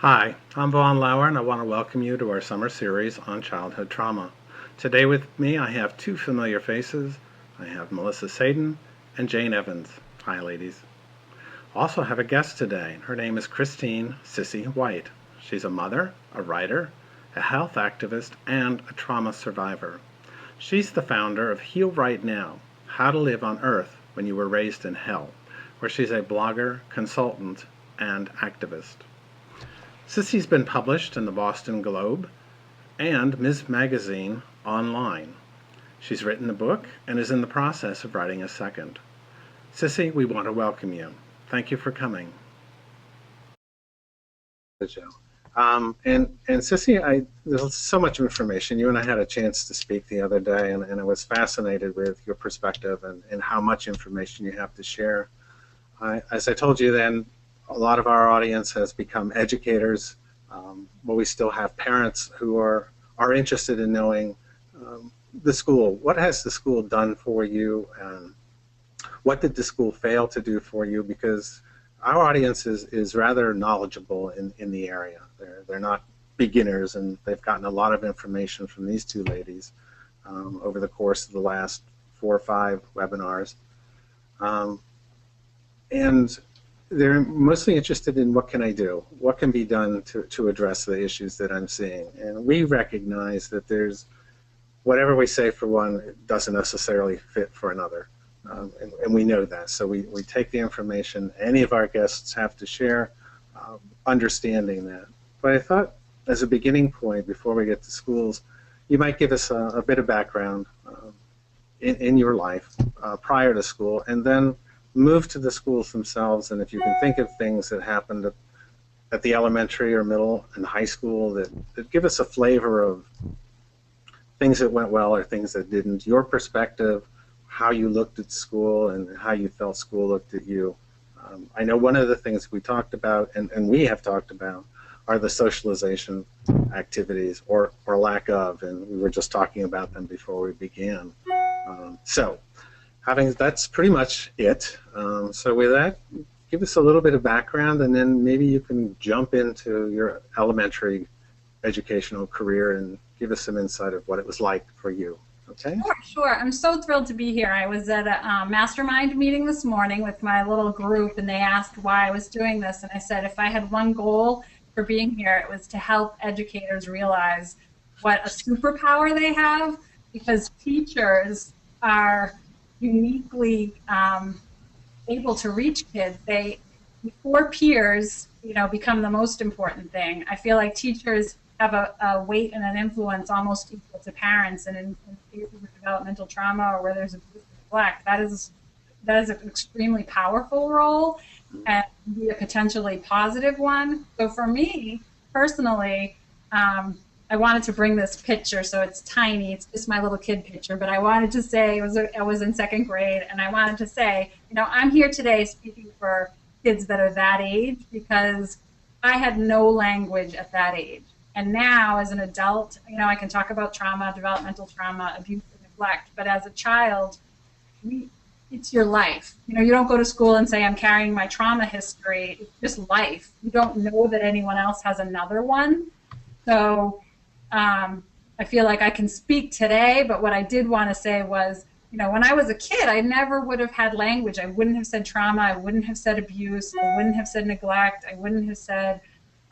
Hi, I'm Vaughn Lauer, and I want to welcome you to our summer series on childhood trauma. Today with me, I have two familiar faces. I have Melissa Sadin and Jane Evans. Hi, ladies. Also have a guest today. Her name is Christine Sissy White. She's a mother, a writer, a health activist, and a trauma survivor. She's the founder of Heal Right Now, How to Live on Earth When You Were Raised in Hell, where she's a blogger, consultant, and activist. Sissy's been published in the Boston Globe and Ms. Magazine online. She's written a book and is in the process of writing a second. Sissy, we want to welcome you. Thank you for coming. Joe. And Sissy, there's so much information. You and I had a chance to speak the other day, and I was fascinated with your perspective and how much information you have to share. As I told you then, a lot of our audience has become educators, but we still have parents who are interested in knowing the school. What has the school done for you? And what did the school fail to do for you? Because our audience is rather knowledgeable in the area. They're not beginners, and they've gotten a lot of information from these two ladies over the course of the last 4 or 5 webinars. And they're mostly interested in what can I do? What can be done to address the issues that I'm seeing? And we recognize that there's whatever we say for one doesn't necessarily fit for another. And we know that. So we take the information any of our guests have to share, understanding that. But I thought as a beginning point, before we get to schools, you might give us a bit of background in your life prior to school, and then move to the schools themselves, and if you can think of things that happened at the elementary or middle and high school that give us a flavor of things that went well or things that didn't, your perspective, how you looked at school and how you felt school looked at you. I know one of the things we talked about, and we have talked about, are the socialization activities or lack of, and we were just talking about them before we began. That's pretty much it. So with that, give us a little bit of background, and then maybe you can jump into your elementary educational career and give us some insight of what it was like for you. Okay? Sure. I'm so thrilled to be here. I was at a mastermind meeting this morning with my little group, and they asked why I was doing this, and I said if I had one goal for being here, it was to help educators realize what a superpower they have, because teachers are uniquely able to reach kids. They, before peers, become the most important thing. I feel like teachers have a weight and an influence almost equal to parents, and in cases of developmental trauma or where there's abuse and neglect, that is an extremely powerful role and be a potentially positive one. So for me personally, I wanted to bring this picture, so it's tiny, it's just my little kid picture, but I wanted to say, I was in 2nd grade, and I wanted to say, I'm here today speaking for kids that are that age because I had no language at that age. And now, as an adult, I can talk about trauma, developmental trauma, abuse and neglect, but as a child, it's your life. You don't go to school and say, I'm carrying my trauma history. It's just life. You don't know that anyone else has another one. So I feel like I can speak today, but what I did want to say was, when I was a kid, I never would have had language. I wouldn't have said trauma. I wouldn't have said abuse. I wouldn't have said neglect. I wouldn't have said,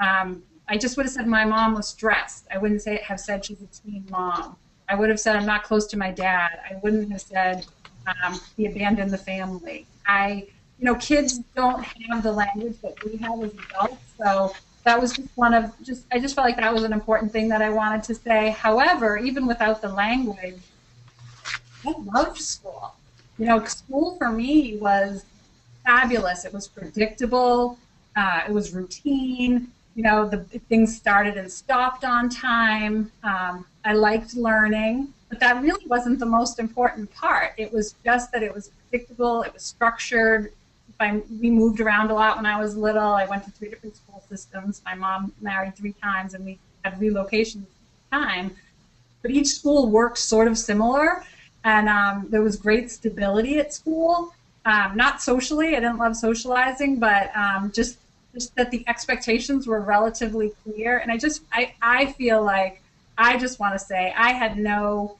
I just would have said my mom was stressed. I wouldn't have said she's a teen mom. I would have said I'm not close to my dad. I wouldn't have said he abandoned the family. Kids don't have the language that we have as adults, so that was I just felt like that was an important thing that I wanted to say. However, even without the language, I loved school. School for me was fabulous. It was predictable. It was routine. The things started and stopped on time. I liked learning, but that really wasn't the most important part. It was just that it was predictable. It was structured. We moved around a lot when I was little. I went to 3 different school systems. My mom married 3 times, and we had relocations each time. But each school worked sort of similar, and there was great stability at school. Not socially. I didn't love socializing, but just just that the expectations were relatively clear. And I feel like I just want to say I had no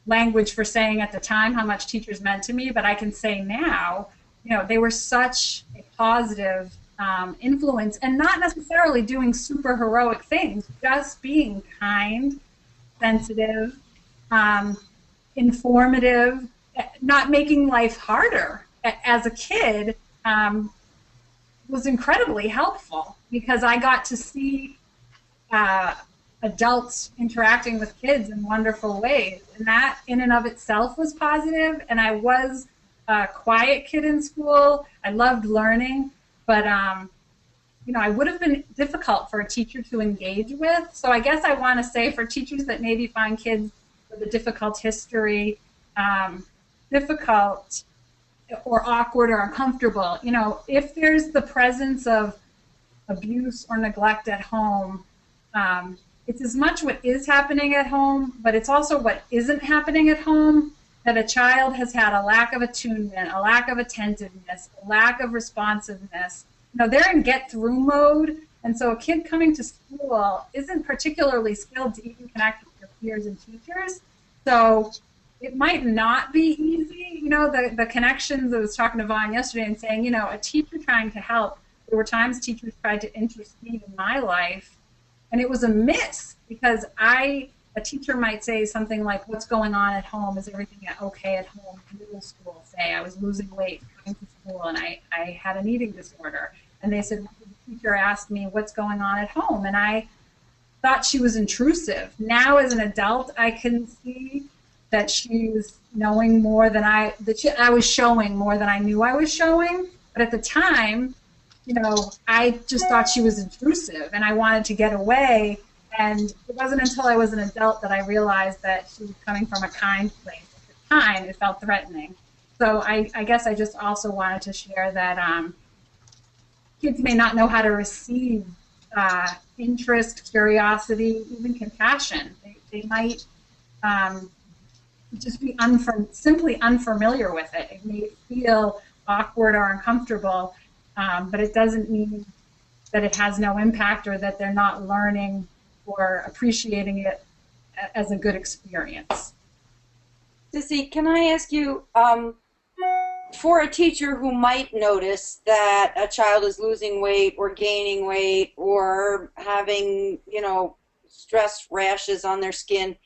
language for saying at the time how much teachers meant to me, but I can say now, they were such a positive influence, and not necessarily doing super heroic things, just being kind, sensitive, informative, not making life harder as a kid was incredibly helpful, because I got to see adults interacting with kids in wonderful ways. And that in and of itself was positive. And I was a quiet kid in school. I loved learning, but I would have been difficult for a teacher to engage with. So I guess I want to say, for teachers that maybe find kids with a difficult history, difficult or awkward or uncomfortable, if there's the presence of abuse or neglect at home, it's as much what is happening at home, but it's also what isn't happening at home, that a child has had a lack of attunement, a lack of attentiveness, a lack of responsiveness. They're in get-through mode, and so a kid coming to school isn't particularly skilled to even connect with their peers and teachers. So it might not be easy. The connections, I was talking to Vaughn yesterday and saying, a teacher trying to help, there were times teachers tried to intercede in my life, and it was a miss, because a teacher might say something like, what's going on at home? Is everything okay at home? Middle school, say, I was losing weight coming to school, and I had an eating disorder. And they said, the teacher asked me, what's going on at home? And I thought she was intrusive. Now, as an adult, I can see that she was knowing more than I was showing more than I knew I was showing. But at the time, I just thought she was intrusive, and I wanted to get away. And it wasn't until I was an adult that I realized that she was coming from a kind place. At the time, it felt threatening. So I guess I just also wanted to share that kids may not know how to receive interest, curiosity, even compassion. They might just be simply unfamiliar with it. It may feel awkward or uncomfortable, but it doesn't mean that it has no impact or that they're not learning or appreciating it as a good experience. Sissy, can I ask you, for a teacher who might notice that a child is losing weight or gaining weight or having, stress rashes on their skin,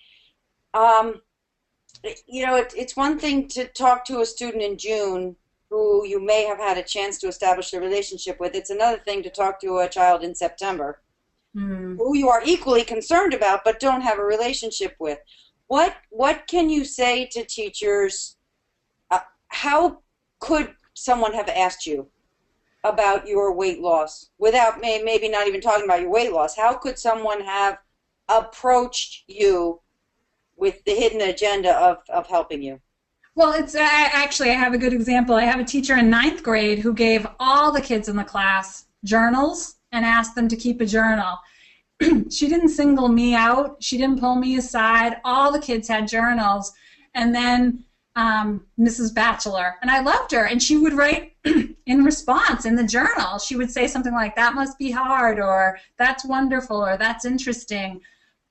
it's one thing to talk to a student in June who you may have had a chance to establish a relationship with. It's another thing to talk to a child in September who you are equally concerned about but don't have a relationship with. What can you say to teachers? How could someone have asked you about your weight loss without maybe not even talking about your weight loss? How could someone have approached you with the hidden agenda of helping you? Well, I have a good example. I have a teacher in 9th grade who gave all the kids in the class journals and asked them to keep a journal. She didn't single me out. She didn't pull me aside. All the kids had journals. And then Mrs. Batchelor, and I loved her, and she would write in response in the journal. She would say something like, that must be hard, or that's wonderful, or that's interesting.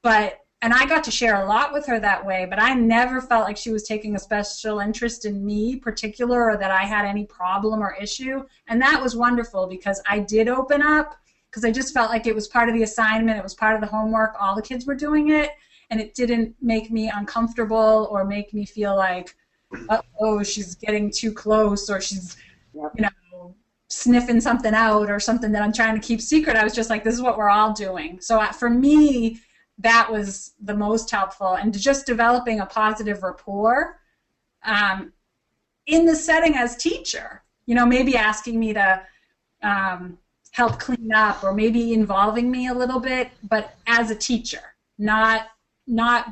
And I got to share a lot with her that way, but I never felt like she was taking a special interest in me particular, or that I had any problem or issue. And that was wonderful, because I did open up, because I just felt like it was part of the assignment, it was part of the homework, all the kids were doing it, and it didn't make me uncomfortable or make me feel like, oh, she's getting too close, or she's, sniffing something out, or something that I'm trying to keep secret. I was just like, this is what we're all doing. So for me, that was the most helpful, and just developing a positive rapport in the setting as teacher. Maybe asking me to help clean up, or maybe involving me a little bit, but as a teacher, not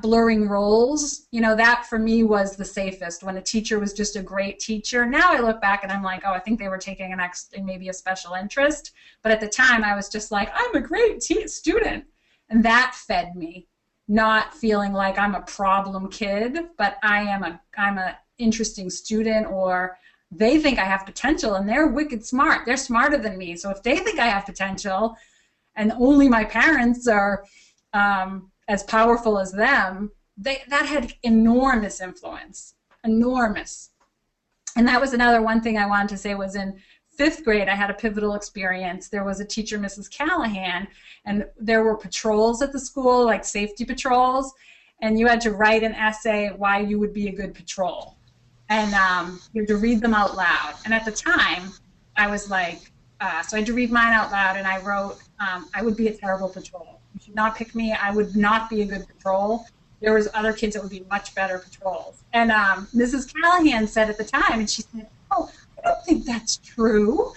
blurring roles. That for me was the safest, when a teacher was just a great teacher. Now I look back and I'm like, oh, I think they were taking maybe a special interest. But at the time I was just like, I'm a great student. And that fed me, not feeling like I'm a problem kid, but I'm a interesting student, or they think I have potential, and they're wicked smart. They're smarter than me. So if they think I have potential, and only my parents are as powerful as them, that had enormous influence, enormous. And that was another one thing I wanted to say was in 5th grade, I had a pivotal experience. There was a teacher, Mrs. Callahan, and there were patrols at the school, like safety patrols, and you had to write an essay why you would be a good patrol. And you had to read them out loud. And at the time, I was like, so I had to read mine out loud, and I wrote, I would be a terrible patrol. You should not pick me. I would not be a good patrol. There was other kids that would be much better patrols. And Mrs. Callahan said at the time, and she said, oh, I don't think that's true.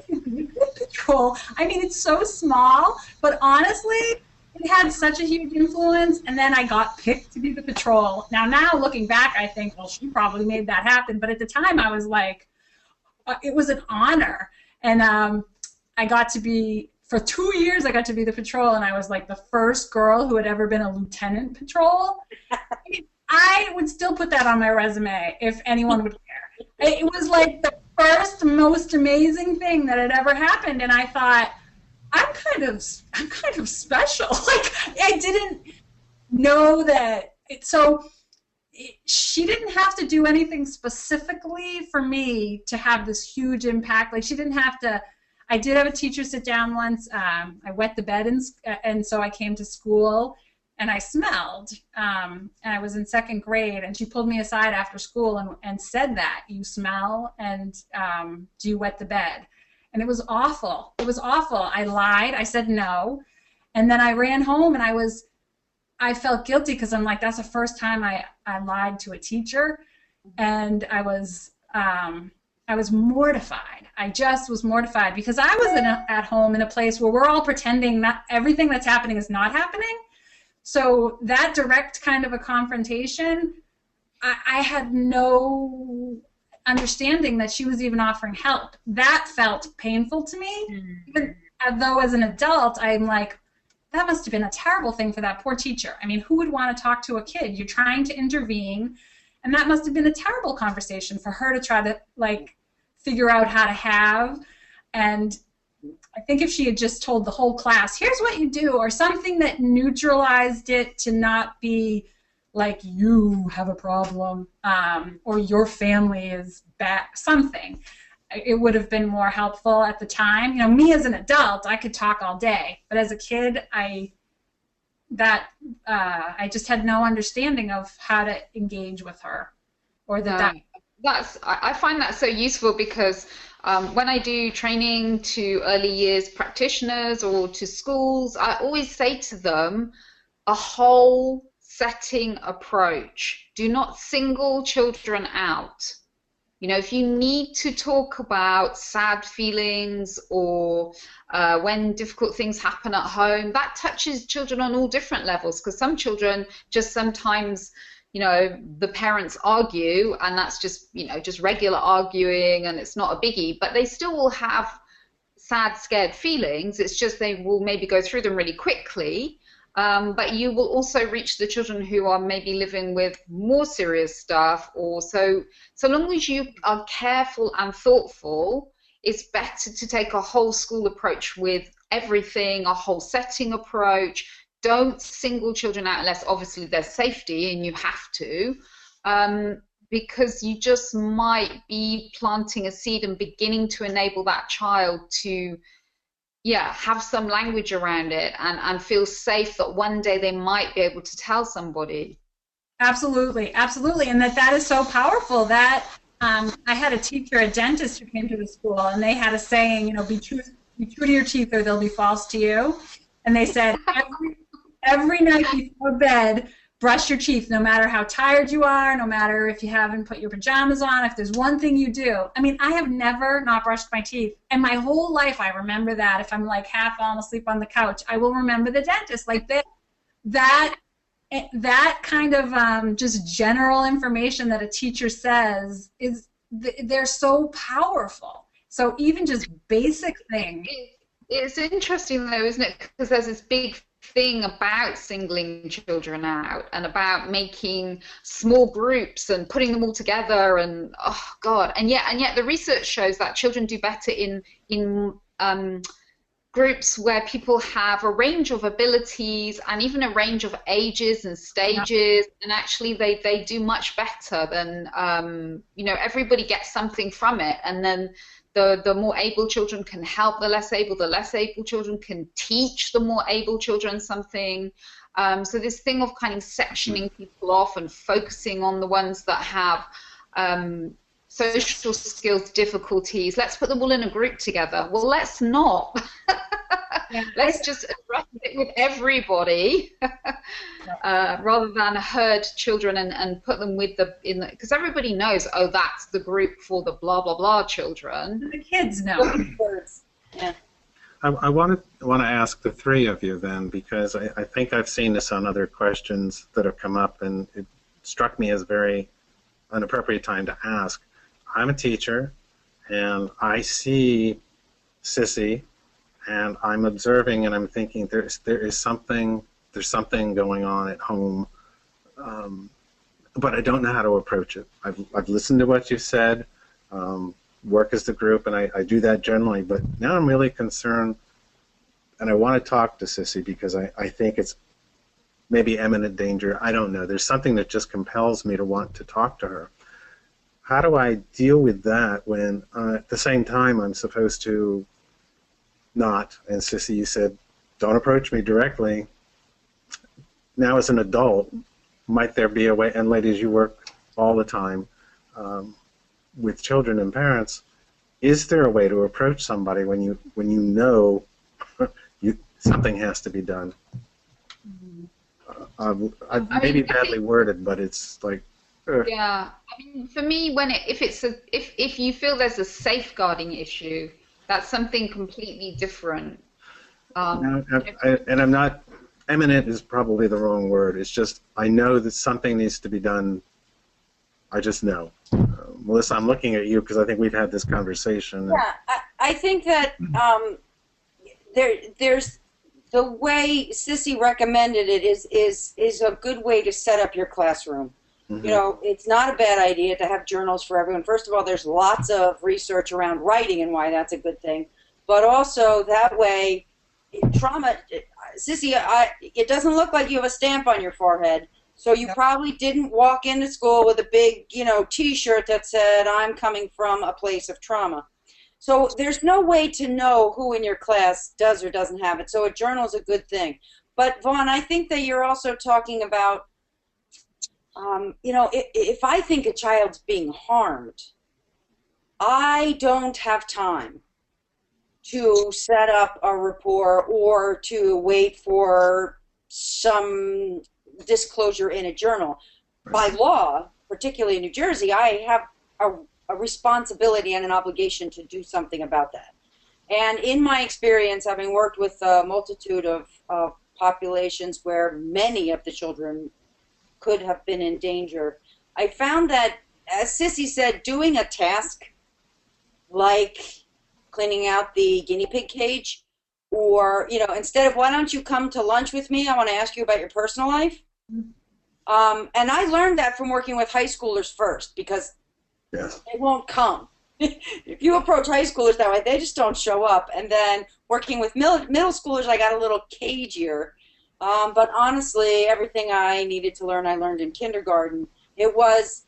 You'd be a good patrol. I mean, it's so small, but honestly, it had such a huge influence, and then I got picked to be the patrol. Now looking back, I think, well, she probably made that happen, but at the time I was like, it was an honor. And I got to be, for 2 years, I got to be the patrol, and I was like the first girl who had ever been a lieutenant patrol. I would still put that on my resume if anyone would care. It was like the first, most amazing thing that had ever happened, and I thought, I'm kind of special. Like, I didn't know that. She didn't have to do anything specifically for me to have this huge impact. Like, she didn't have to. I did have a teacher sit down once. I wet the bed, and so I came to school, and I smelled. And I was in 2nd grade, and she pulled me aside after school and said that, you smell, and do you wet the bed? And it was awful. It was awful. I lied. I said no. And then I ran home, and I felt guilty because I'm like, that's the first time I lied to a teacher. And I was mortified. I just was mortified because I was at home in a place where we're all pretending that everything that's happening is not happening. So that direct kind of a confrontation, I had no understanding that she was even offering help. That felt painful to me. Even though as an adult, I'm like, that must have been a terrible thing for that poor teacher. I mean, who would want to talk to a kid? You're trying to intervene, and that must have been a terrible conversation for her to try to, like, figure out how to have. And I think if she had just told the whole class, here's what you do, or something that neutralized it to not be like, you have a problem, or your family is bad, something, it would have been more helpful at the time. You know, me as an adult, I could talk all day, but as a kid, I just had no understanding of how to engage with her, or I find that so useful because when I do training to early years practitioners or to schools, I always say to them, a whole setting approach. Do not single children out. You know, if you need to talk about sad feelings or when difficult things happen at home, that touches children on all different levels, because some children just sometimes, you know, the parents argue, and that's just, you know, just regular arguing, and it's not a biggie, but they still will have sad, scared feelings. It's just they will maybe go through them really quickly. But you will also reach the children who are maybe living with more serious stuff, or so long as you are careful and thoughtful, it's better to take a whole school approach with everything, a whole setting approach. Don't single children out unless obviously there's safety and you have to, because you just might be planting a seed and beginning to enable that child to have some language around it and feel safe that one day they might be able to tell somebody. Absolutely, absolutely, and that is so powerful. That I had a teacher, a dentist, who came to the school, and they had a saying, you know, be true to your teeth or they'll be false to you. And they said every night before bed, brush your teeth, no matter how tired you are, no matter if you haven't put your pajamas on, if there's one thing you do. I mean, I have never not brushed my teeth. And my whole life I remember that. If I'm like half falling asleep on the couch, I will remember the dentist. Like that kind of just general information that a teacher says, they're so powerful. So even just basic things. It's interesting though, isn't it? Because there's this big thing about singling children out and about making small groups and putting them all together, and oh God, and yet the research shows that children do better in groups where people have a range of abilities and even a range of ages and stages, and actually they do much better than everybody gets something from it, and then the more able children can help the less able children can teach the more able children something. So this thing of kind of sectioning people off and focusing on the ones that have social skills difficulties, let's put them all in a group together. Well, let's not. Yeah. Let's just address it with everybody rather than herd children and put them with because everybody knows, oh, that's the group for the blah blah blah children. The kids know. Yeah. I want to ask the three of you then, because I think I've seen this on other questions that have come up, and it struck me as very an appropriate time to ask. I'm a teacher, and I see Sissy, and I'm observing, and I'm thinking there's something going on at home, but I don't know how to approach it. I've listened to what you said, work as the group, and I do that generally, but now I'm really concerned, and I want to talk to Sissy because I think it's maybe imminent danger. I don't know. There's something that just compels me to want to talk to her. How do I deal with that when at the same time I'm supposed to not? And Sissy, you said, don't approach me directly. Now as an adult, might there be a way, and ladies, you work all the time with children and parents, is there a way to approach somebody when you know something has to be done? Maybe badly worded, but it's like, yeah. I mean, for me, if you feel there's a safeguarding issue, that's something completely different. And I'm not, imminent is probably the wrong word. It's just, I know that something needs to be done. I just know. Melissa, I'm looking at you because I think we've had this conversation. Yeah, I think that there's the way Sissy recommended it is a good way to set up your classroom. Mm-hmm. You know, it's not a bad idea to have journals for everyone. First of all, there's lots of research around writing and why that's a good thing. But also that way, trauma, Sissy, it doesn't look like you have a stamp on your forehead. So you probably didn't walk into school with a big, T-shirt that said, I'm coming from a place of trauma. So there's no way to know who in your class does or doesn't have it. So a journal is a good thing. But Vaughn, I think that you're also talking about, if I think a child's being harmed, I don't have time to set up a rapport or to wait for some disclosure in a journal. By law, particularly in New Jersey, I have a responsibility and an obligation to do something about that. And in my experience, having worked with a multitude of populations where many of the children could have been in danger, I found that, as Sissy said, doing a task like cleaning out the guinea pig cage, or, instead of, why don't you come to lunch with me, I want to ask you about your personal life. And I learned that from working with high schoolers first, because they won't come. If you approach high schoolers that way, they just don't show up. And then working with middle schoolers, I got a little cagier. But honestly, everything I needed to learn, I learned in kindergarten. It was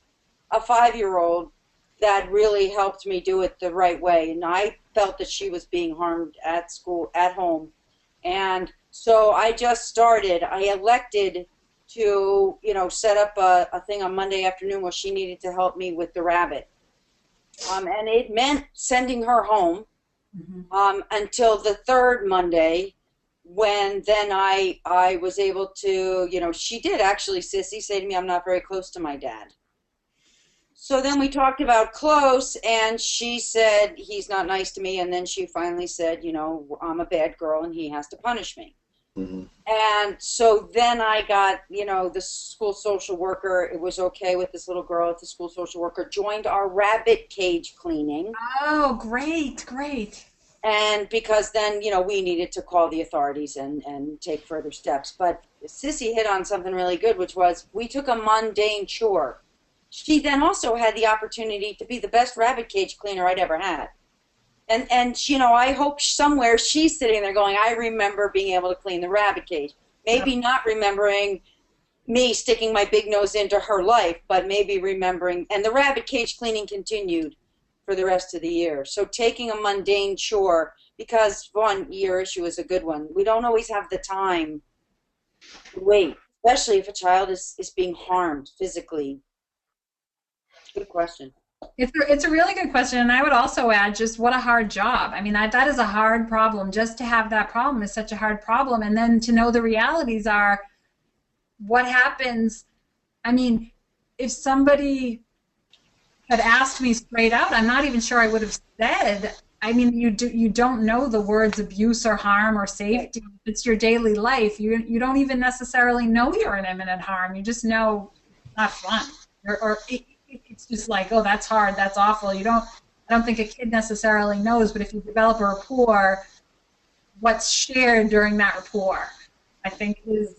a 5-year-old that really helped me do it the right way. And I felt that she was being harmed at school, at home. And so I just started. I elected to, set up a thing on Monday afternoon where she needed to help me with the rabbit. And it meant sending her home until the third Monday, when then I was able to, she did actually, Sissy, say to me, I'm not very close to my dad. So then we talked about close, and she said, he's not nice to me, and then she finally said, I'm a bad girl and he has to punish me. Mm-hmm. And so then I got, the school social worker, it was okay with this little girl, the school social worker joined our rabbit cage cleaning. Oh, great. And because then, we needed to call the authorities and take further steps. But Sissy hit on something really good, which was we took a mundane chore. She then also had the opportunity to be the best rabbit cage cleaner I'd ever had. And I hope somewhere she's sitting there going, I remember being able to clean the rabbit cage. Maybe not remembering me sticking my big nose into her life, but maybe remembering. And the rabbit cage cleaning continued for the rest of the year. So taking a mundane chore, because one, your issue is a good one. We don't always have the time to wait, especially if a child is being harmed physically. Good question. It's a really good question, and I would also add just what a hard job. I mean, that is a hard problem. Just to have that problem is such a hard problem, and then to know the realities are what happens. I mean, if somebody had asked me straight out, I'm not even sure I would have said. I mean, you don't know the words abuse or harm or safety. It's your daily life. You don't even necessarily know you're in imminent harm. You just know it's not fun, or it's just like, oh, that's hard, that's awful. I don't think a kid necessarily knows, but if you develop a rapport, what's shared during that rapport, I think is.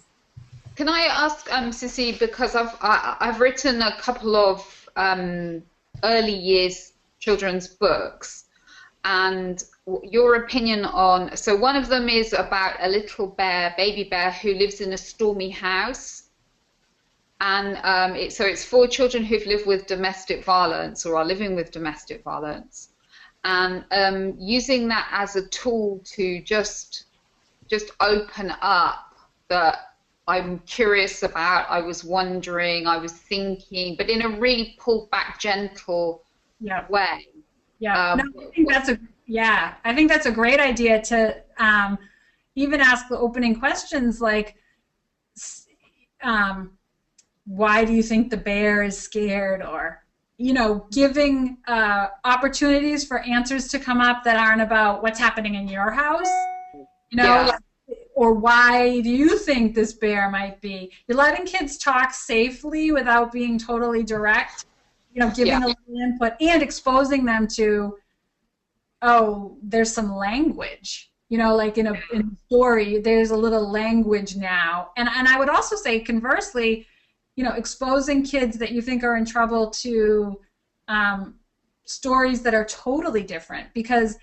Can I ask, Sissy, because I've written a couple of early years children's books, and your opinion on, so one of them is about a little baby bear who lives in a stormy house. And it's for children who've lived with domestic violence or are living with domestic violence, and using that as a tool to just open up that I'm curious about, I was wondering, I was thinking, but in a really pulled back, gentle way. Yeah, I think that's a great idea to even ask the opening questions like. Why do you think the bear is scared? Or, giving opportunities for answers to come up that aren't about what's happening in your house, or why do you think this bear might be? You're letting kids talk safely without being totally direct, giving a little input and exposing them to, oh, there's some language. Like in a story, there's a little language now. And I would also say, conversely, exposing kids that you think are in trouble to stories that are totally different. Because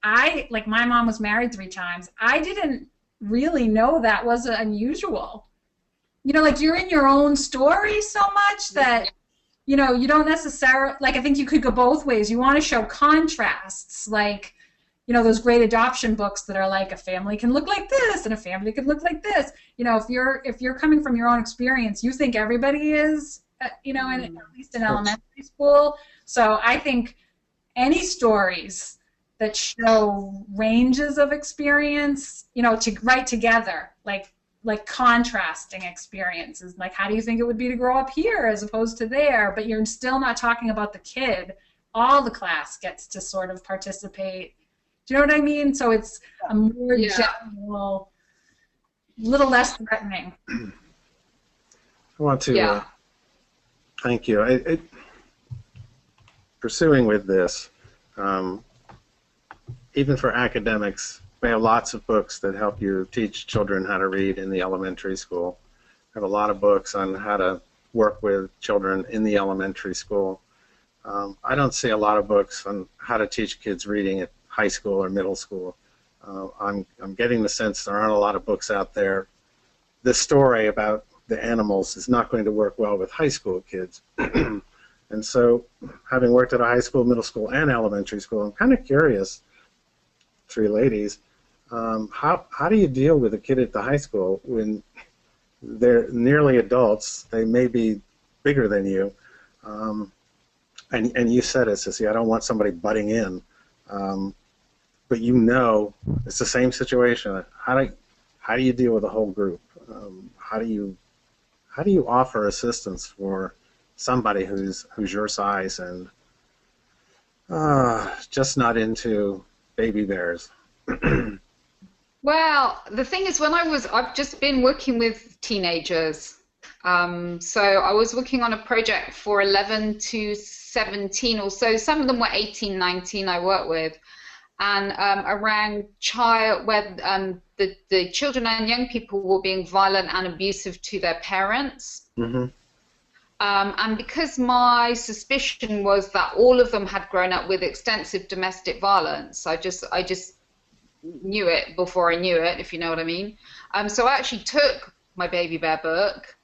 my mom was married 3 times. I didn't really know that was unusual. You're in your own story so much that, you don't necessarily, I think you could go both ways. You want to show contrasts, those great adoption books that are like a family can look like this and a family can look like this. If you're coming from your own experience, you think everybody is, at least in elementary school. So I think any stories that show ranges of experience, to write together, like contrasting experiences, like how do you think it would be to grow up here as opposed to there, but you're still not talking about the kid. All the class gets to sort of participate. Do you know what I mean? So it's a more general, little less threatening. I want to thank you. Pursuing with this, even for academics, we have lots of books that help you teach children how to read in the elementary school. I have a lot of books on how to work with children in the elementary school. I don't see a lot of books on how to teach kids reading at high school or middle school. I'm getting the sense there aren't a lot of books out there. This story about the animals is not going to work well with high school kids. And so, having worked at a high school, middle school, and elementary school, I'm kind of curious, 3 ladies, how do you deal with a kid at the high school when they're nearly adults? They may be bigger than you, and you said it, Sissy, I don't want somebody butting in, but it's the same situation. How do you deal with a whole group? How do you offer assistance for somebody who's your size and just not into baby bears? Well, the thing is, I've just been working with teenagers. So I was working on a project for 11 to 17 or so. Some of them were 18, 19 I worked with. and around child where the children and young people were being violent and abusive to their parents. Mm-hmm. And because my suspicion was that all of them had grown up with extensive domestic violence, I just knew it before I knew it, if you know what I mean. So I actually took my Baby Bear book,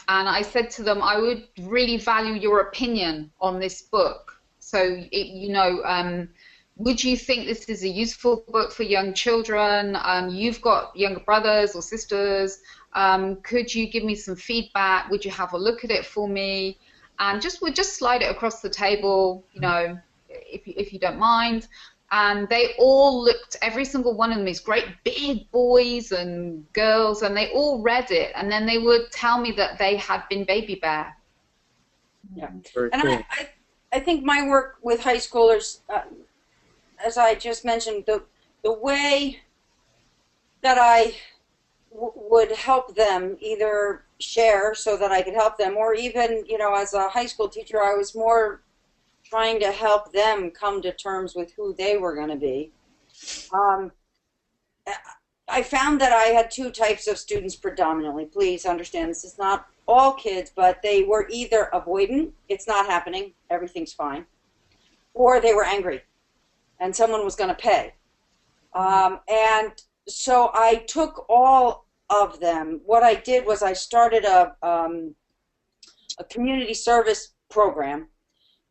and I said to them, I would really value your opinion on this book. So, would you think this is a useful book for young children? You've got younger brothers or sisters. Could you give me some feedback? Would you have a look at it for me? And we'll just slide it across the table, if you don't mind. And they all looked, every single one of them, these great big boys and girls, and they all read it. And then they would tell me that they had been Baby Bear. Yeah. Very And cool. I think my work with high schoolers, as I just mentioned, the way that I would help them either share so that I could help them, or even, as a high school teacher, I was more trying to help them come to terms with who they were going to be. I found that I had two types of students predominantly. Please understand, this is not all kids, but they were either avoidant, it's not happening, everything's fine, or they were angry, and someone was going to pay. And so I took all of them. What I did was I started a community service program,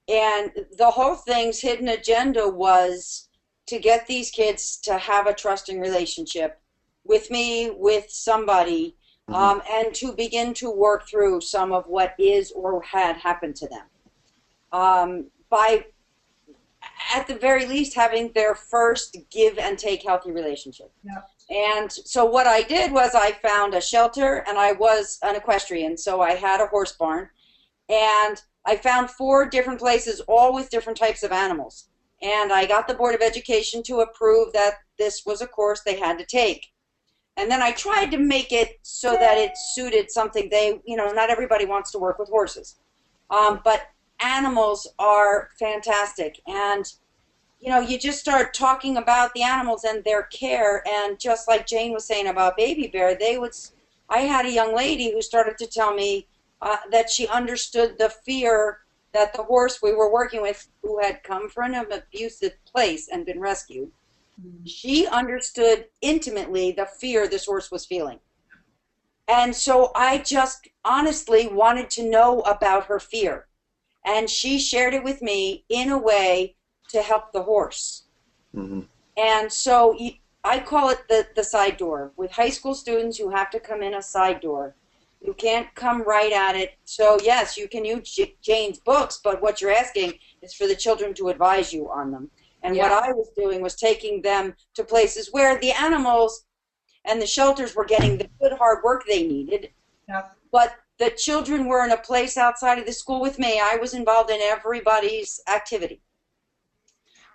and the whole thing's hidden agenda was to get these kids to have a trusting relationship with me, with somebody, and to begin to work through some of what is or had happened to them. By, at the very least, having their first give and take healthy relationship. Yep. And so what I did was I found a shelter, and I was an equestrian, so I had a horse barn, and I found 4 different places, all with different types of animals. And I got the Board of Education to approve that this was a course they had to take. And then I tried to make it so that it suited something not everybody wants to work with horses. But animals are fantastic. And, you just start talking about the animals and their care. And just like Jane was saying about Baby Bear, I had a young lady who started to tell me that she understood the fear that the horse we were working with, who had come from an abusive place and been rescued, she understood intimately the fear this horse was feeling. And so I just honestly wanted to know about her fear. And she shared it with me in a way to help the horse. Mm-hmm. And so I call it the side door. With high school students, you have to come in a side door. You can't come right at it. So yes, you can use Jane's books, but what you're asking is for the children to advise you on them. And what I was doing was taking them to places where the animals and the shelters were getting the good hard work they needed. Yep. But the children were in a place outside of the school with me. I was involved in everybody's activity.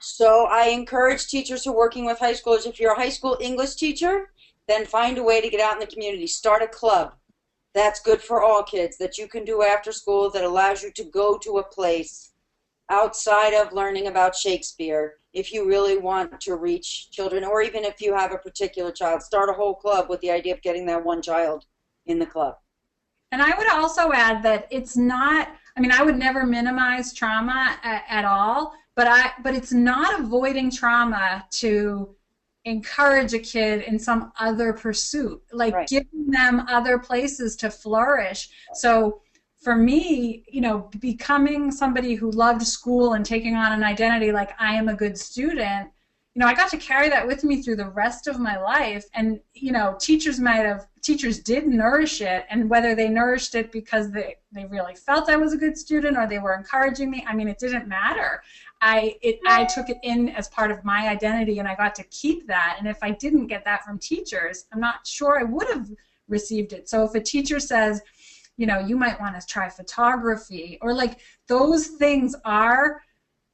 So I encourage teachers who are working with high schoolers, if you're a high school English teacher, then find a way to get out in the community. Start a club. That's good for all kids that you can do after school that allows you to go to a place outside of learning about Shakespeare if you really want to reach children, or even if you have a particular child. Start a whole club with the idea of getting that one child in the club. And I would also add that it's not, I would never minimize trauma at all, but it's not avoiding trauma to encourage a kid in some other pursuit, like giving them other places to flourish. So for me, becoming somebody who loved school and taking on an identity like I am a good student, I got to carry that with me through the rest of my life. And, teachers did nourish it, and whether they nourished it because they really felt I was a good student or they were encouraging me, it didn't matter. I took it in as part of my identity, and I got to keep that. And if I didn't get that from teachers, I'm not sure I would have received it. So if a teacher says, you might want to try photography, or those things are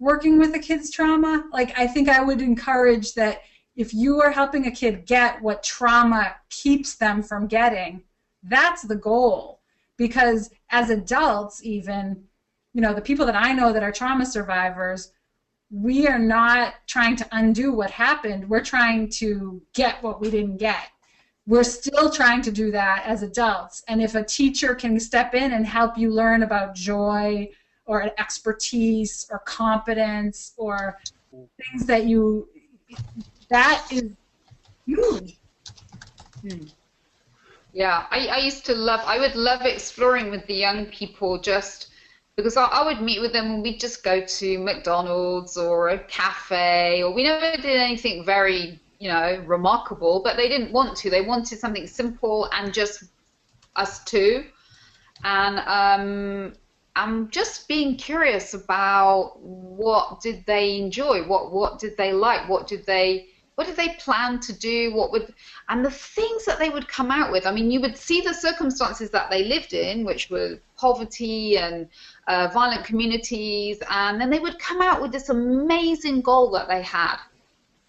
working with a kid's trauma, I think I would encourage that if you are helping a kid get what trauma keeps them from getting, that's the goal. Because as adults even, the people that I know that are trauma survivors, we are not trying to undo what happened. We're trying to get what we didn't get. We're still trying to do that as adults. And if a teacher can step in and help you learn about joy or expertise or competence or things that that is huge. Yeah, I would love exploring with the young people, just because I would meet with them and we'd just go to McDonald's or a cafe, or we never did anything very, remarkable, but they didn't want to. They wanted something simple and just us two. And I'm just being curious about what did they enjoy, what did they like, what did they plan to do, and the things that they would come out with. I mean, you would see the circumstances that they lived in, which were poverty and violent communities, and then they would come out with this amazing goal that they had.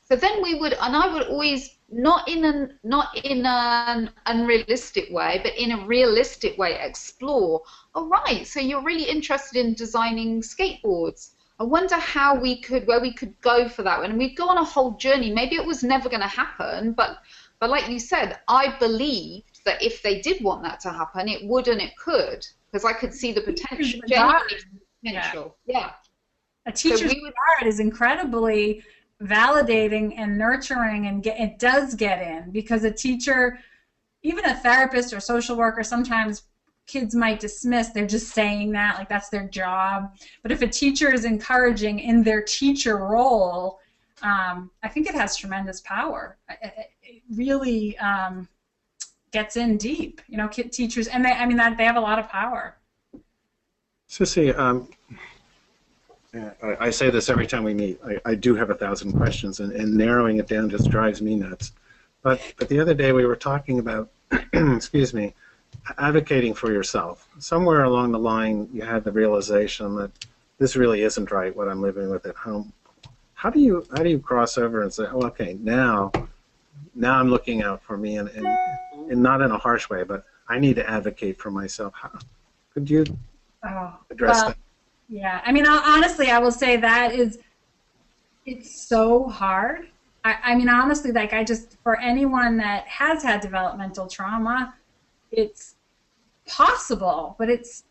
So then I would always, not in an unrealistic way, but in a realistic way, explore. All right, so you're really interested in designing skateboards. I wonder where we could go for that. And we'd go on a whole journey. Maybe it was never going to happen, but like you said, I believed that if they did want that to happen, it would and it could, because I could see the potential. Yeah. A teacher's art is incredibly validating and nurturing, and it does get in, because a teacher, even a therapist or social worker, sometimes kids might dismiss, they're just saying that, like that's their job. But if a teacher is encouraging in their teacher role, I think it has tremendous power. It really gets in deep, teachers, and they have a lot of power. Sissy, I say this every time we meet. I do have 1,000 questions, and narrowing it down just drives me nuts. But the other day we were talking about, excuse me, advocating for yourself. Somewhere along the line, you had the realization that this really isn't right, what I'm living with at home. How do you cross over and say, oh, okay, now I'm looking out for me, and not in a harsh way, but I need to advocate for myself. Could you address that? Yeah, honestly, I will say that it's so hard. Honestly, for anyone that has had developmental trauma, it's possible, but it's,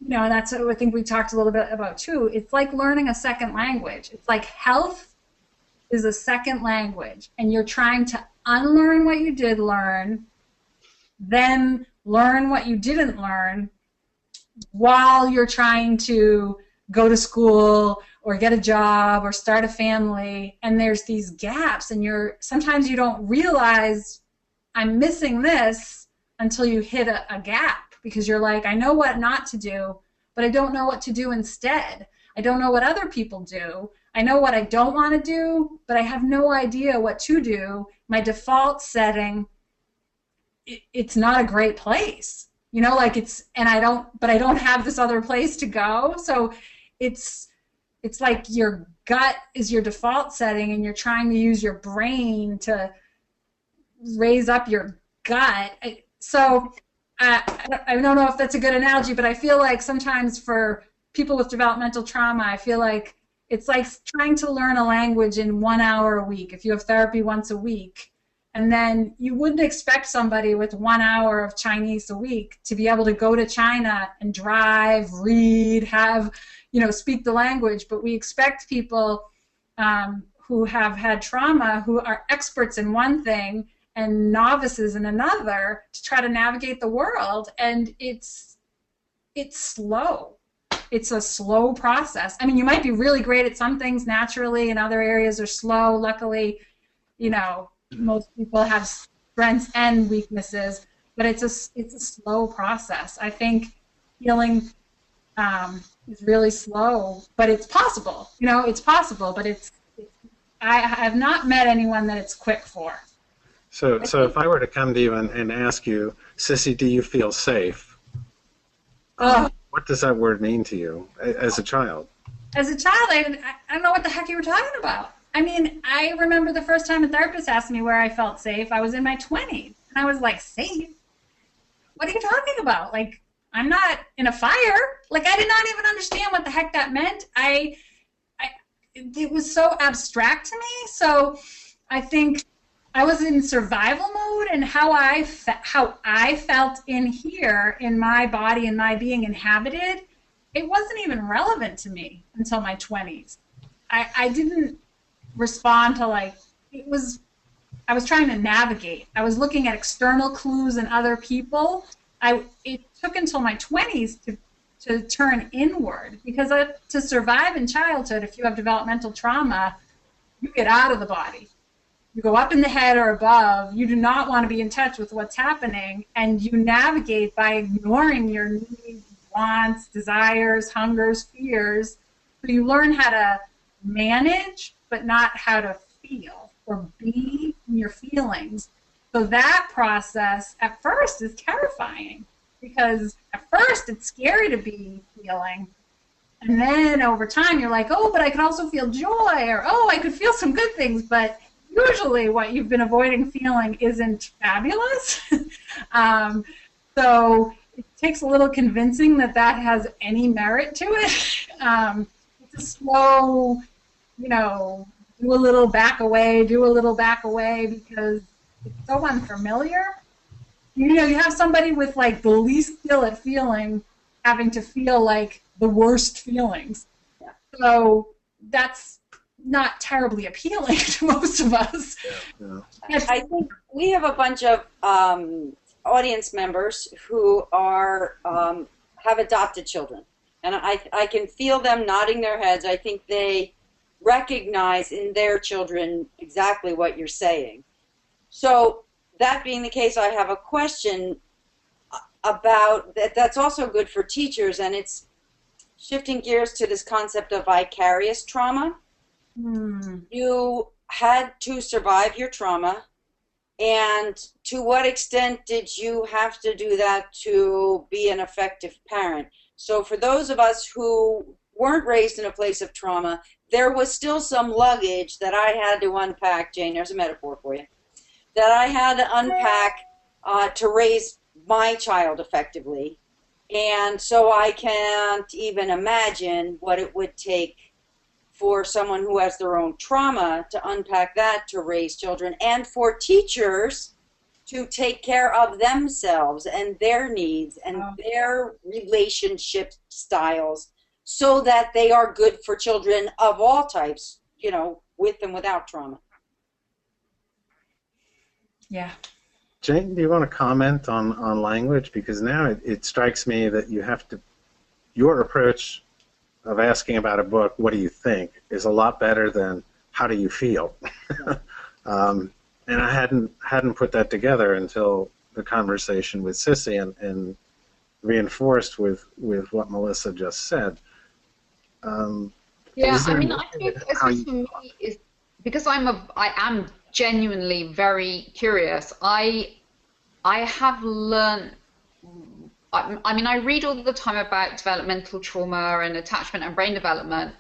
that's what I think we talked a little bit about too. It's like learning a second language. It's like health is a second language, and you're trying to unlearn what you did learn, then learn what you didn't learn, while you're trying to go to school or get a job or start a family, and there's these gaps, and sometimes you don't realize I'm missing this until you hit a gap, because you're like, I know what not to do, but I don't know what to do instead. I don't know what other people do. I know what I don't want to do, but I have no idea what to do. My default setting, it's not a great place. I don't have this other place to go. So it's like your gut is your default setting, and you're trying to use your brain to raise up your gut. So I don't know if that's a good analogy, but I feel like sometimes for people with developmental trauma, I feel like it's like trying to learn a language in 1 hour a week. If you have therapy once a week, and then you wouldn't expect somebody with 1 hour of Chinese a week to be able to go to China and drive, read, speak the language. But we expect people who have had trauma, who are experts in one thing and novices in another, to try to navigate the world. And it's slow. It's a slow process. You might be really great at some things naturally, and other areas are slow. Luckily, most people have strengths and weaknesses, but it's a slow process. I think healing is really slow, but it's possible. It's possible, but I have not met anyone that it's quick for. So if I were to come to you and ask you, Sissy, do you feel safe? What does that word mean to you as a child? As a child, I don't know what the heck you were talking about. I remember the first time a therapist asked me where I felt safe. I was in my 20s, and I was like, safe? What are you talking about? Like, I'm not in a fire. Like, I did not even understand what the heck that meant. it was so abstract to me. So I think I was in survival mode, and how I felt in here, in my body and my being inhabited, it wasn't even relevant to me until my 20s. I didn't respond to, like, I was trying to navigate. I was looking at external clues in other people. It took until my 20s to turn inward, because to survive in childhood, if you have developmental trauma, you get out of the body. You go up in the head or above. You do not want to be in touch with what's happening, and you navigate by ignoring your needs, wants, desires, hungers, fears. So you learn how to manage, but not how to feel or be in your feelings. So that process at first is terrifying, because at first it's scary to be feeling. And then over time you're like, oh, but I could also feel joy, or oh, I could feel some good things. But usually what you've been avoiding feeling isn't fabulous. So it takes a little convincing that has any merit to it. It's a slow, do a little back away, because it's so unfamiliar. You have somebody with, like, the least skill at feeling having to feel like the worst feelings. Yeah. So that's not terribly appealing to most of us. Yeah. I think we have a bunch of audience members who are have adopted children, and I can feel them nodding their heads. I think they recognize in their children exactly what you're saying. So that being the case, I have a question about that. That's also good for teachers, and it's shifting gears to this concept of vicarious trauma. You had to survive your trauma, and to what extent did you have to do that to be an effective parent? So for those of us who weren't raised in a place of trauma, there was still some luggage that I had to unpack. Jane, there's a metaphor for you. That I had to unpack to raise my child effectively. And so I can't even imagine what it would take for someone who has their own trauma to unpack that to raise children, and for teachers to take care of themselves and their needs and their relationship styles so that they are good for children of all types, with and without trauma. Yeah. Jane, do you want to comment on language? Because now it strikes me that your approach of asking about a book, what do you think, is a lot better than how do you feel? And I hadn't put that together until the conversation with Sissy, and reinforced with what Melissa just said. Yeah, I mean, I think for me is because I am genuinely very curious. I have learned. I mean, I read all the time about developmental trauma and attachment and brain development,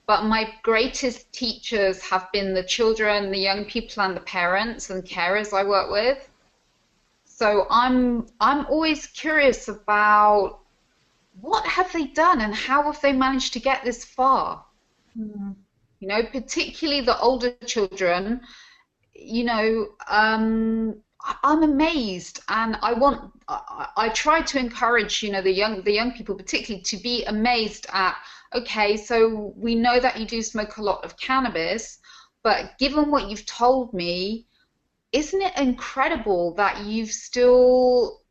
but my greatest teachers have been the children, the young people, and the parents and carers I work with. So I'm always curious about what have they done and how have they managed to get this far. Particularly the older children. I'm amazed, and I try to encourage, the young people particularly, to be amazed at, okay, so we know that you do smoke a lot of cannabis, but given what you've told me, isn't it incredible that you still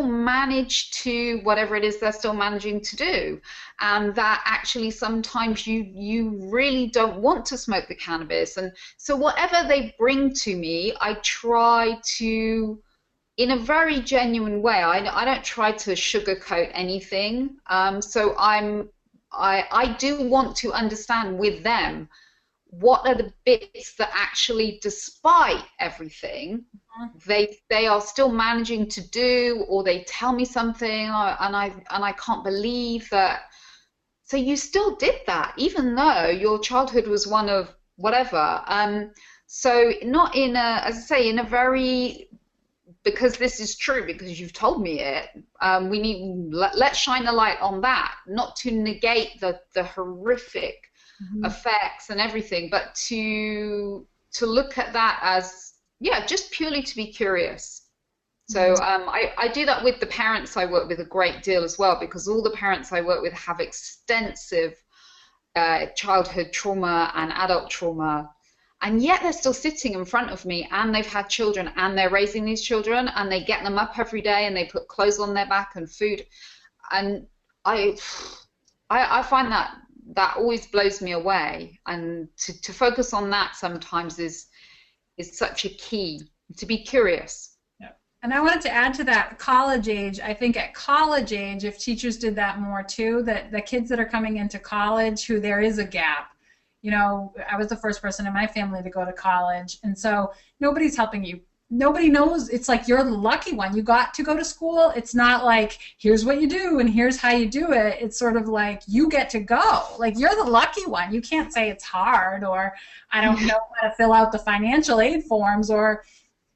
manage to, whatever it is they're still managing to do, and that actually sometimes you really don't want to smoke the cannabis. And so whatever they bring to me, I try to, in a very genuine way, I don't try to sugarcoat anything. So I do want to understand with them what are the bits that actually, despite everything, they are still managing to do, or they tell me something, and I can't believe that. So you still did that, even though your childhood was one of whatever. So not in a, as I say, in a very, because this is true, because you've told me it. Let's shine a light on that, not to negate the horrific effects and everything, but to look at that as, yeah, just purely to be curious. So I do that with the parents I work with a great deal as well, because all the parents I work with have extensive childhood trauma and adult trauma, and yet they're still sitting in front of me, and they've had children, and they're raising these children, and they get them up every day, and they put clothes on their back and food, and I find that always blows me away, and to focus on that sometimes is such a key, to be curious. And I wanted to add to that, college age. I think at college age, if teachers did that more too, that the kids that are coming into college, who there is a gap. You know, I was the first person in my family to go to college, and so nobody's helping you. Nobody knows. It's like you're the lucky one. You got to go to school. It's not like, here's what you do and here's how you do it. It's sort of like you get to go. Like, you're the lucky one. You can't say it's hard, or I don't know how to fill out the financial aid forms, or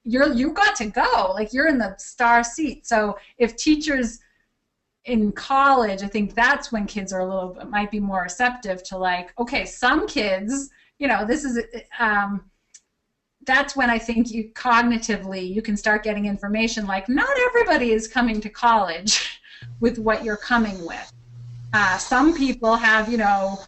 you got to go. Like, you're in the star seat. So if teachers in college, I think that's when kids are a little bit, might be more receptive to, like, okay, some kids, you know, this is that's when I think you cognitively you can start getting information, like, not everybody is coming to college with what you're coming with. Some people have, you know,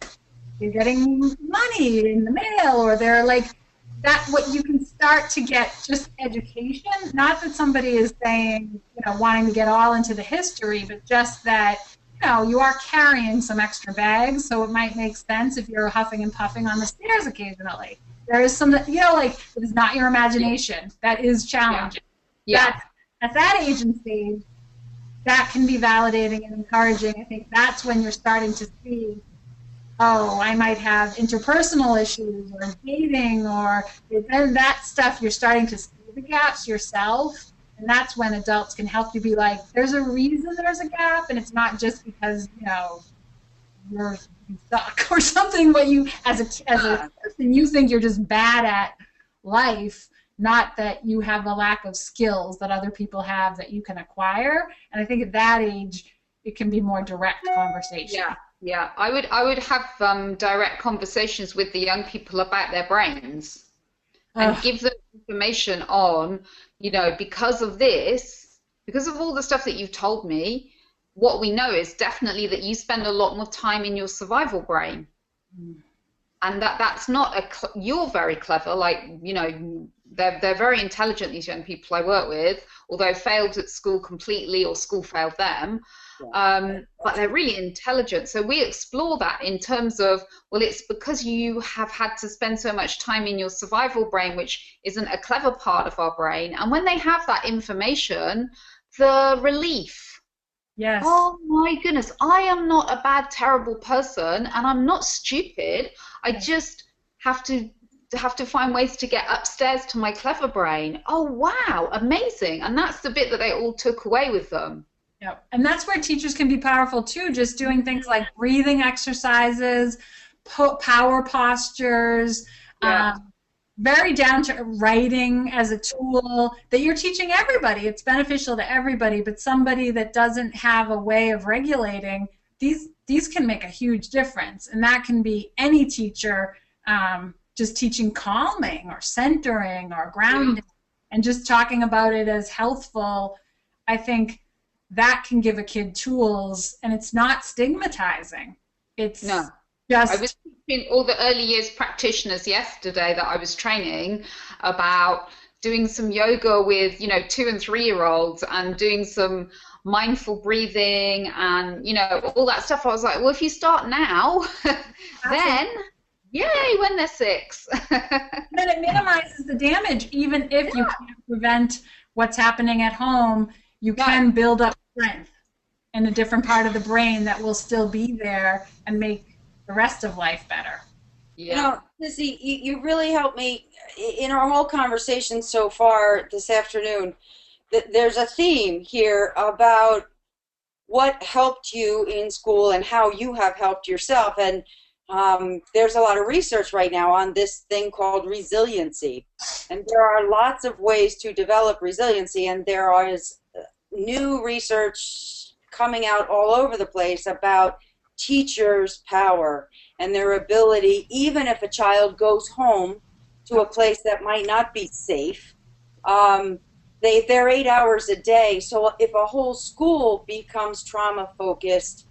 you're getting money in the mail, or they're like, that what you can start to get just education, not that somebody is saying, you know, wanting to get all into the history, but just that, you know, you are carrying some extra bags, so it might make sense if you're huffing and puffing on the stairs occasionally. There is some, you know, like, it is not your imagination. That is challenging. Yeah. At that age and stage, that can be validating and encouraging. I think that's when you're starting to see, oh, I might have interpersonal issues or dating, or then that stuff, you're starting to see the gaps yourself, and that's when adults can help you be like, there's a reason there's a gap, and it's not just because, you know, you suck or something, but you, as a person, you think you're just bad at life, not that you have a lack of skills that other people have that you can acquire. And I think at that age, it can be more direct conversation. Yeah, I would have direct conversations with the young people about their brains and give them information on, you know, because of this, because of all the stuff that you've told me, what we know is definitely that you spend a lot more time in your survival brain. And that's not you're very clever, like, you know, they're very intelligent, these young people I work with, although failed at school completely, or school failed them. But they're really intelligent. So we explore that in terms of, well, it's because you have had to spend so much time in your survival brain, which isn't a clever part of our brain. And when they have that information, the relief. Yes. Oh my goodness, I am not a bad, terrible person, and I'm not stupid. I just have to find ways to get upstairs to my clever brain. Oh wow, amazing. And that's the bit that they all took away with them. Yeah, and that's where teachers can be powerful too, just doing things like breathing exercises, power postures, very down to writing as a tool that you're teaching everybody. It's beneficial to everybody, but somebody that doesn't have a way of regulating, these can make a huge difference. And that can be any teacher, just teaching calming or centering or grounding, and just talking about it as healthful. I think that can give a kid tools, and it's not stigmatizing. It's just... I was teaching all the early years practitioners yesterday that I was training about doing some yoga with, you know, 2- and 3-year-olds, and doing some mindful breathing and, you know, all that stuff. I was like, well, if you start now, then yay, when they're 6. Then it minimizes the damage. Even if you can't prevent what's happening at home, you can build up strength in a different part of the brain that will still be there and make the rest of life better. You know, Sissy, you really helped me in our whole conversation so far this afternoon. There's a theme here about what helped you in school and how you have helped yourself. And there's a lot of research right now on this thing called resiliency. And there are lots of ways to develop resiliency, and there is new research coming out all over the place about teachers' power and their ability, even if a child goes home to a place that might not be safe, they're 8 hours a day. So if a whole school becomes trauma focused,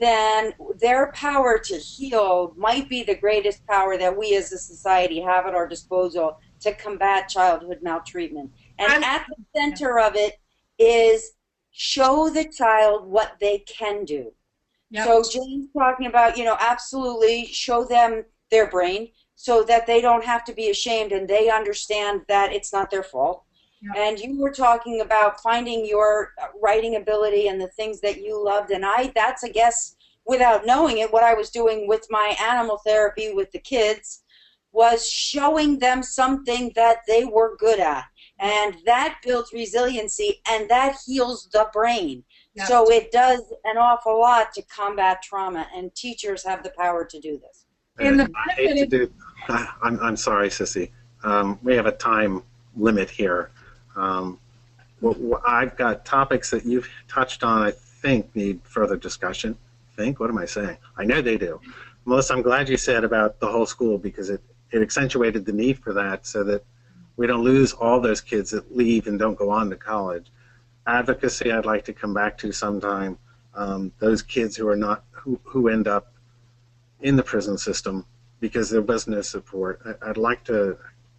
then their power to heal might be the greatest power that we as a society have at our disposal to combat childhood maltreatment. And at the center of it is show the child what they can do. Yep. So Jane's talking about, absolutely show them their brain so that they don't have to be ashamed and they understand that it's not their fault. Yep. And you were talking about finding your writing ability and the things that you loved. And that's, I guess, without knowing it, what I was doing with my animal therapy with the kids was showing them something that they were good at. And that builds resiliency and that heals the brain. Yep. So it does an awful lot to combat trauma, and teachers have the power to do this. I'm sorry, Sissy. We have a time limit here. I've got topics that you've touched on I think need further discussion. What am I saying? I know they do. Melissa, I'm glad you said about the whole school because it accentuated the need for that so that we don't lose all those kids that leave and don't go on to college. Advocacy I'd like to come back to sometime. Those kids who are not, who end up in the prison system because there was no support. I'd like to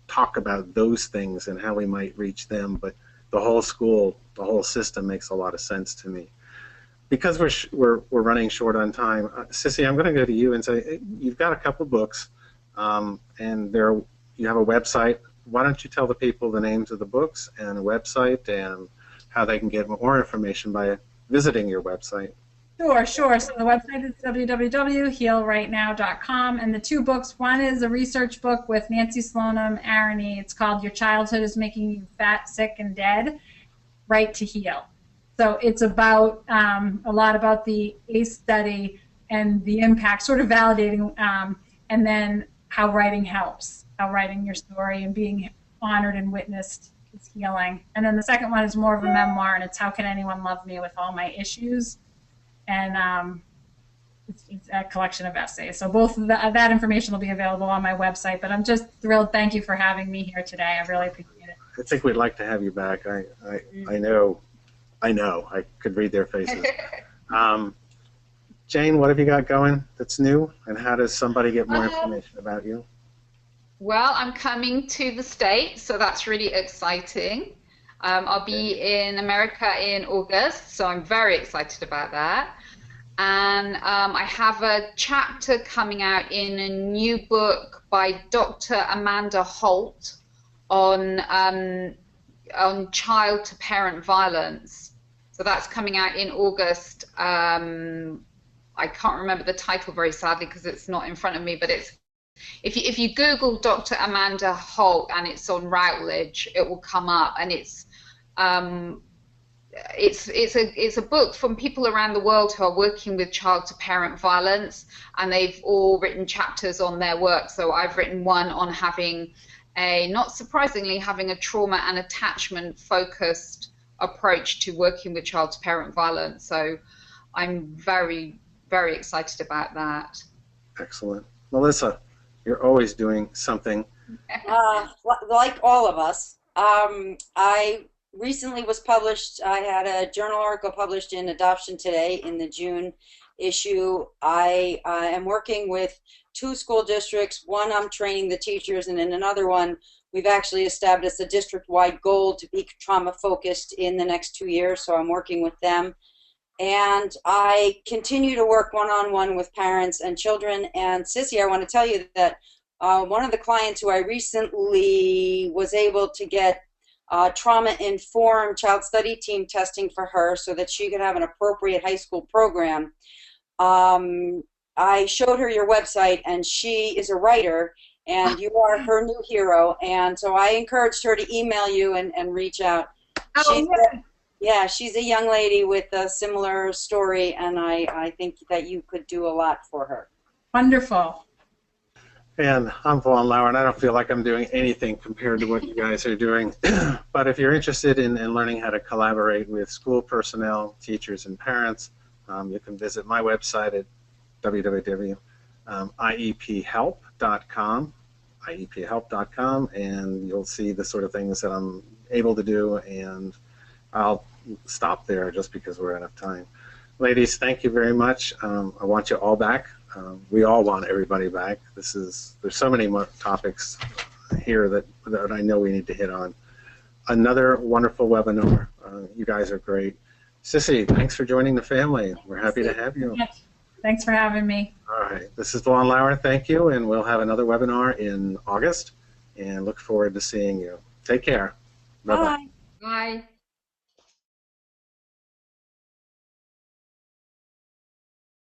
talk about those things and how we might reach them, but the whole school, the whole system makes a lot of sense to me. Because we're running short on time, Sissy, I'm going to go to you and say you've got a couple books, and you have a website. Why don't you tell the people the names of the books and a website and how they can get more information by visiting your website? Sure. So the website is www.healrightnow.com, and the two books, one is a research book with Nancy Slonim Aroney. It's called Your Childhood is Making You Fat, Sick, and Dead, Right to Heal. So it's about a lot about the ACE study and the impact, sort of validating, and then how writing helps, how writing your story and being honored and witnessed is healing. And then the second one is more of a memoir, and it's How Can Anyone Love Me with All My Issues? And it's a collection of essays. So both of that information will be available on my website. But I'm just thrilled. Thank you for having me here today. I really appreciate it. I think we'd like to have you back. I know. I could read their faces. Jane, what have you got going that's new? And how does somebody get more information about you? Well, I'm coming to the States, so that's really exciting. I'll be in America in August, so I'm very excited about that. And I have a chapter coming out in a new book by Dr. Amanda Holt on child-to-parent violence. So that's coming out in August. I can't remember the title very sadly because it's not in front of me, but it's if you Google Dr. Amanda Holt and it's on Routledge, it will come up, and it's a book from people around the world who are working with child-to-parent violence, and they've all written chapters on their work. So I've written one on having not surprisingly, having a trauma and attachment focused approach to working with child-to-parent violence. So I'm very, very excited about that. Excellent. Melissa, you're always doing something. Like all of us. I recently was published, I had a journal article published in Adoption Today in the June issue. I am working with 2 school districts. One, I'm training the teachers, and in another one, we've actually established a district-wide goal to be trauma-focused in the next 2 years, so I'm working with them. And I continue to work one-on-one with parents and children. And Sissy, I want to tell you that one of the clients who I recently was able to get trauma-informed child study team testing for her so that she could have an appropriate high school program, I showed her your website, and she is a writer, and you are her new hero. And so I encouraged her to email you and reach out. She's a young lady with a similar story, and I think that you could do a lot for her. Wonderful. And I'm Vaughn Lauer, and I don't feel like I'm doing anything compared to what you guys are doing. But if you're interested in learning how to collaborate with school personnel, teachers, and parents, you can visit my website at iephelp.com, iephelp.com, and you'll see the sort of things that I'm able to do, and I'll stop there just because we're out of time. Ladies, thank you very much. I want you all back. We all want everybody back. There's so many more topics here that I know we need to hit on. Another wonderful webinar. You guys are great. Sissy, thanks for joining the family. We're happy to have you. Thanks for having me. All right. This is Dawn Lauer. Thank you, and we'll have another webinar in August, and look forward to seeing you. Take care. Bye-bye. Bye. Bye.